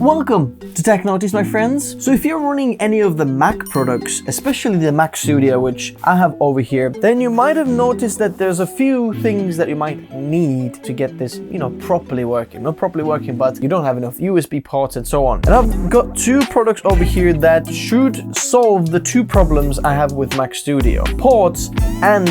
Welcome to Tech Notice, my friends. So if you're running any of the Mac products, especially the Mac Studio, which I have over here, then you might have noticed that there's a few things that you might need to get this, properly working. Not properly working, but you don't have enough USB ports and so on. And I've got two products over here that should solve the two problems I have with Mac Studio: ports and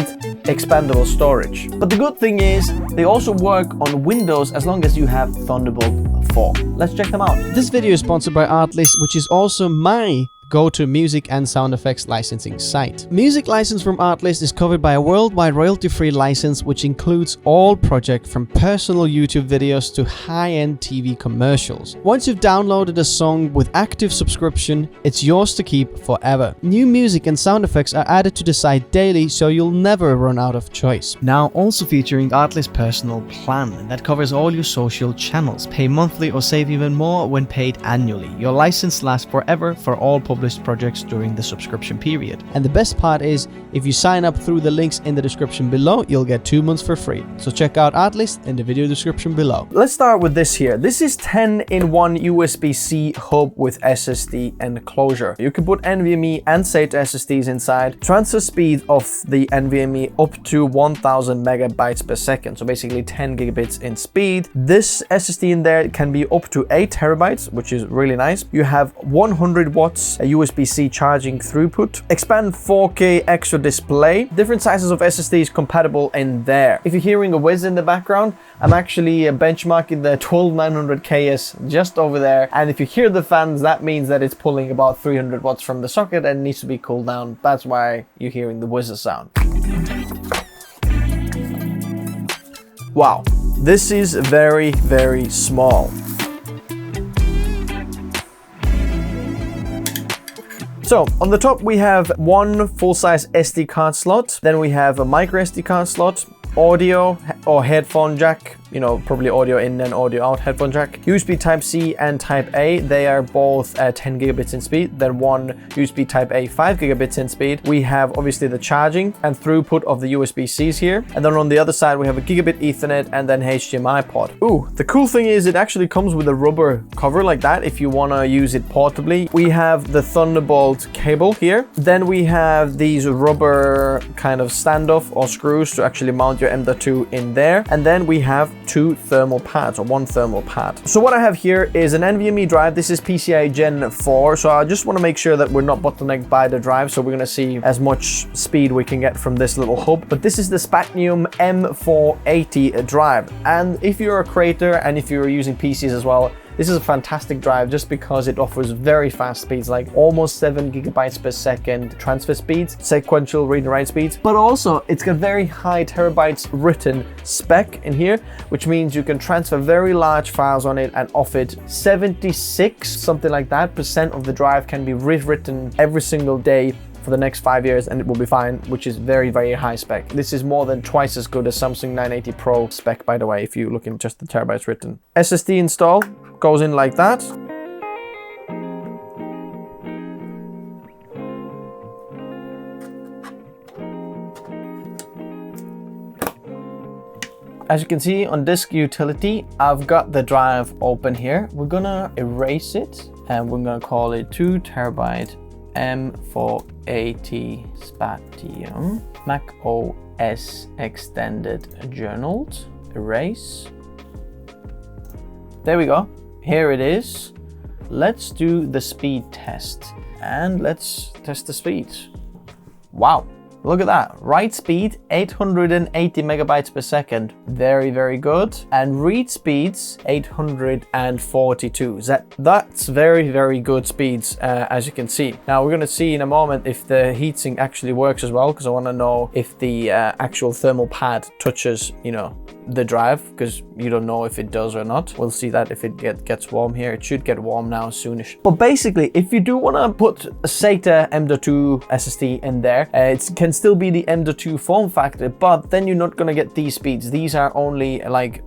expandable storage. But the good thing is they also work on Windows as long as you have Thunderbolt 4. Let's check them out. This video is sponsored by Artlist, which is also my go-to music and sound effects licensing site. Music license from Artlist is covered by a worldwide royalty-free license, which includes all projects from personal YouTube videos to high-end TV commercials. Once you've downloaded a song with active subscription, it's yours to keep forever. New music and sound effects are added to the site daily, so you'll never run out of choice. Now also featuring Artlist Personal Plan that covers all your social channels. Pay monthly or save even more when paid annually. Your license lasts forever for all published projects during the subscription period. And the best part is, if you sign up through the links in the description below, you'll get 2 months for free. So check out Artlist in the video description below. Let's start with this here. This is 10-in-1 USB-C hub with SSD enclosure. You can put NVMe and SATA SSDs inside. Transfer speed of the NVMe up to 1000 megabytes per second. So basically 10 gigabits in speed. This SSD in there can be up to 8 terabytes, which is really nice. You have 100 watts USB-C charging throughput, expand 4K extra display, different sizes of SSDs compatible in there. If you're hearing a whiz in the background, I'm actually benchmarking the 12900KS just over there, and if you hear the fans, that means that it's pulling about 300 watts from the socket and needs to be cooled down. That's why you're hearing the whizzer sound. Wow, this is very, very small. So on the top we have one full-size SD card slot, then we have a micro SD card slot, audio or headphone jack, probably audio in and audio out headphone jack, USB Type-C and Type-A, they are both 10 gigabits in speed, then one USB Type-A 5 gigabits in speed. We have obviously the charging and throughput of the USB-Cs here, and then on the other side we have a gigabit Ethernet and then HDMI port. Ooh, the cool thing is it actually comes with a rubber cover like that if you want to use it portably. We have the Thunderbolt cable here, then we have these rubber kind of standoff or screws to actually mount your M.2 in there, and then we have two thermal pads, or one thermal pad. So what I have here is an NVMe drive. This is PCIe Gen 4, so I just want to make sure that we're not bottlenecked by the drive, so we're going to see as much speed we can get from this little hub. But this is the Spatnium M480 drive, and if you're a creator and if you're using PCs as well, this is a fantastic drive just because it offers very fast speeds, like almost 7 gigabytes per second transfer speeds, sequential read and write speeds, but also it's got very high terabytes written spec in here, which means you can transfer very large files on it, and off it 76, something like that, % of the drive can be rewritten every single day for the next 5 years and it will be fine, which is very, very high spec. This is more than twice as good as Samsung 980 Pro spec, by the way, if you look at just the terabytes written. SSD install goes in like that. As you can see on disk utility, I've got the drive open here. We're gonna erase it and we're gonna call it 2 terabyte M480 Spatium Mac OS Extended Journaled. Erase. There we go. Here it is. Let's do the speed test and let's test the speed. Wow. Look at that, write speed 880 megabytes per second, very, very good. And read speeds 842. That's very, very good speeds, as you can see. Now we're gonna see in a moment if the heatsink actually works as well, because I wanna know if the actual thermal pad touches, the drive, because you don't know if it does or not. We'll see that if it gets warm here. It should get warm now soonish. But basically, if you do want to put a SATA M.2 SSD in there, it can still be the M.2 form factor, but then you're not going to get these speeds. These are only like,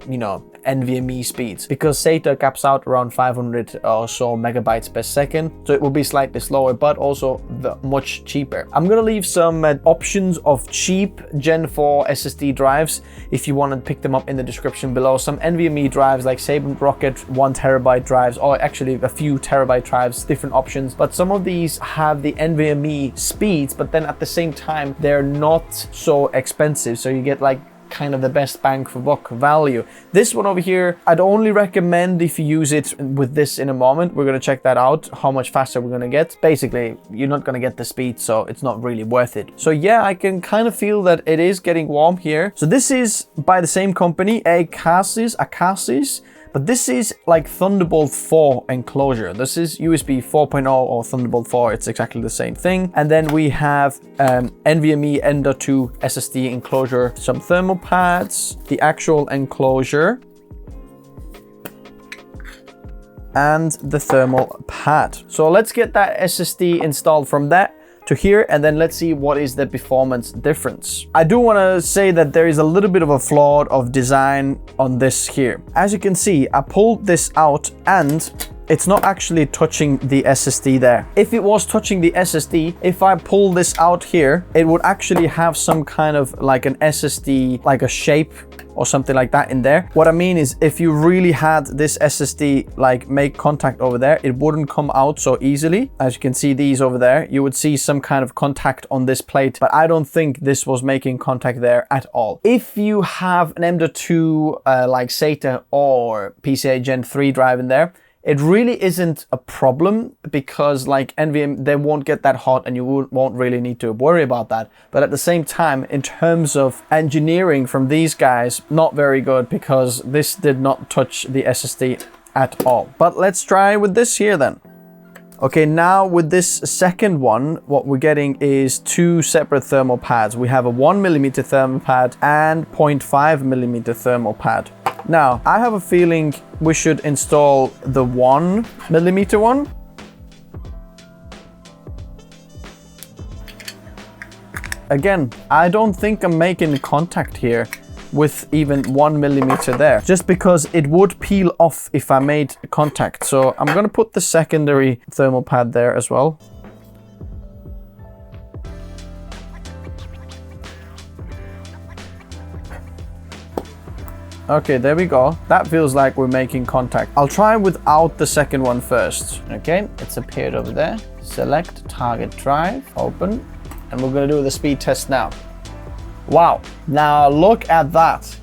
NVMe speeds, because SATA caps out around 500 or so megabytes per second, so it will be slightly slower, but also much cheaper. I'm gonna leave some options of cheap Gen 4 SSD drives if you want to pick them up in the description below. Some NVMe drives like Sabre Rocket 1 terabyte drives, or actually a few terabyte drives, different options, but some of these have the NVMe speeds, but then at the same time they're not so expensive, so you get like kind of the best bang for buck value. This one over here, I'd only recommend if you use it with this in a moment. We're going to check that out, how much faster we're going to get. Basically, you're not going to get the speed, so it's not really worth it. So yeah, I can kind of feel that it is getting warm here. So this is by the same company, ACASIS. But this is like Thunderbolt 4 enclosure. This is USB 4.0 or Thunderbolt 4. It's exactly the same thing. And then we have NVMe M.2 SSD enclosure, some thermal pads, the actual enclosure, and the thermal pad. So let's get that SSD installed from that to here, and then let's see what is the performance difference. I do want to say that there is a little bit of a flaw of design on this here. As you can see, I pulled this out and it's not actually touching the SSD there. If it was touching the SSD, if I pull this out here, it would actually have some kind of like an SSD, like a shape or something like that in there. What I mean is, if you really had this SSD like make contact over there, it wouldn't come out so easily. As you can see, these over there, you would see some kind of contact on this plate, but I don't think this was making contact there at all. If you have an M.2 like SATA or PCIe Gen 3 drive in there, it really isn't a problem, because like NVMe, they won't get that hot and you won't really need to worry about that. But at the same time, in terms of engineering from these guys, not very good, because this did not touch the SSD at all. But let's try with this here then. Okay, now with this second one, what we're getting is two separate thermal pads. We have a 1mm thermal pad and 0.5mm thermal pad. Now, I have a feeling we should install the 1mm one. Again, I don't think I'm making contact here with even 1mm there, just because it would peel off if I made contact. So I'm gonna put the secondary thermal pad there as well. Okay, there we go. That feels like we're making contact. I'll try without the second one first. Okay, it's appeared over there. Select target drive, open, and we're gonna do the speed test now. Wow, now look at that.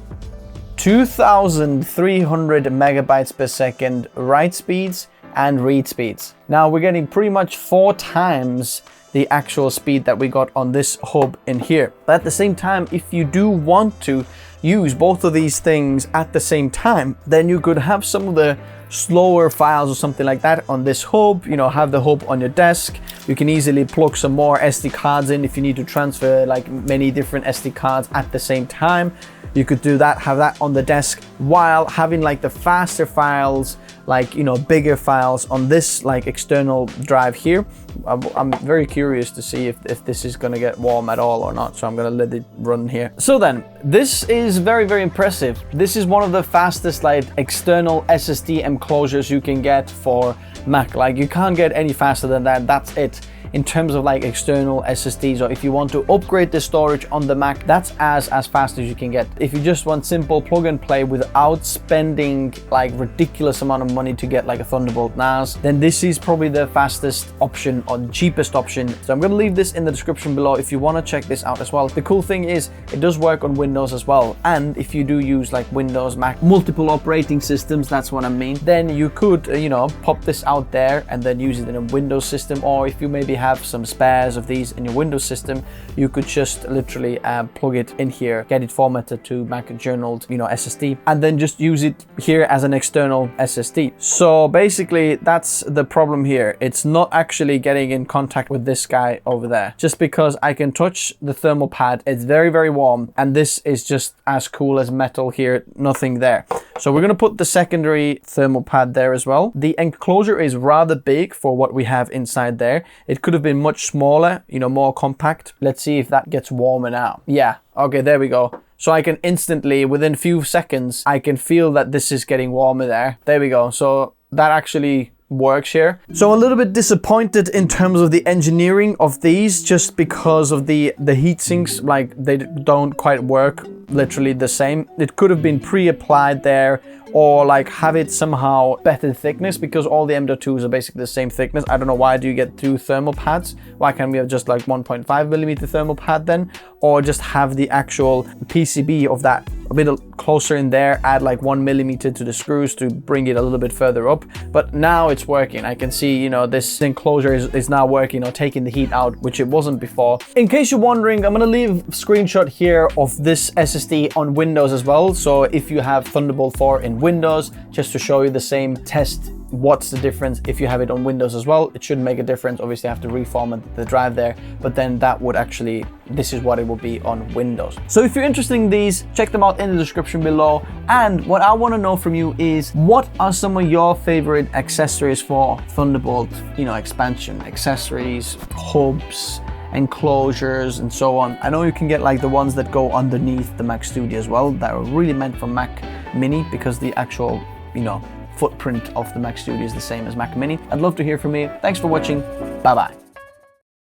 2,300 megabytes per second write speeds and read speeds. Now we're getting pretty much 4 times the actual speed that we got on this hub in here. But at the same time, if you do want to use both of these things at the same time, then you could have some of the slower files or something like that on this hub, you know, have the hub on your desk. You can easily plug some more SD cards in if you need to transfer like many different SD cards at the same time. You could do that, have that on the desk while having like the faster files, like, you know, bigger files on this like external drive here. I'm very curious to see if this is going to get warm at all or not, so I'm going to let it run here. So then, this is very, very impressive. This is one of the fastest like external SSD enclosures you can get for Mac. Like, you can't get any faster than that. That's it. In terms of like external SSDs, or if you want to upgrade the storage on the Mac, that's as fast as you can get. If you just want simple plug and play without spending like ridiculous amount of money to get like a Thunderbolt NAS, then this is probably the fastest option or cheapest option. So I'm going to leave this in the description below if you want to check this out as well. The cool thing is it does work on Windows as well, and if you do use like Windows, Mac, multiple operating systems, that's what I mean, then you could you know, pop this out there and then use it in a Windows system. Or if you maybe have some spares of these in your Windows system, you could just literally plug it in here, get it formatted to Mac journaled, you know, SSD, and then just use it here as an external SSD. So basically that's the problem here. It's not actually getting in contact with this guy over there, just because I can touch the thermal pad. It's very, very warm, and this is just as cool as metal here, nothing there. So we're going to put the secondary thermal pad there as well. The enclosure is rather big for what we have inside there. It could have been much smaller, you know, more compact. Let's see if that gets warmer now. Yeah, okay, there we go. So I can instantly, within a few seconds, I can feel that this is getting warmer there. There we go. So that actually works here. So I'm a little bit disappointed in terms of the engineering of these, just because of the heat sinks, like they don't quite work literally the same. It could have been pre-applied there, or like have it somehow better thickness, because all the M.2s are basically the same thickness. I don't know, why do you get 2 thermal pads? Why can't we have just like 1.5mm thermal pad then? Or just have the actual PCB of that a bit closer in there, add like 1mm to the screws to bring it a little bit further up. But now it's working. I can see, you know, this enclosure is now working, or taking the heat out, which it wasn't before. In case you're wondering, I'm gonna leave a screenshot here of this SSD on Windows as well. So if you have Thunderbolt 4 in Windows, just to show you the same test, what's the difference if you have it on Windows as well. It shouldn't make a difference. Obviously I have to reformat the drive there, but then that would actually, this is what it will be on Windows. So if you're interested in these, check them out in the description below. And what I want to know from you is, what are some of your favorite accessories for Thunderbolt, you know, expansion, accessories, hubs, enclosures, and so on. I know you can get like the ones that go underneath the Mac Studio as well, that are really meant for Mac Mini, because the actual, you know, footprint of the Mac Studio is the same as Mac Mini. I'd love to hear from you. Thanks for watching. Bye bye.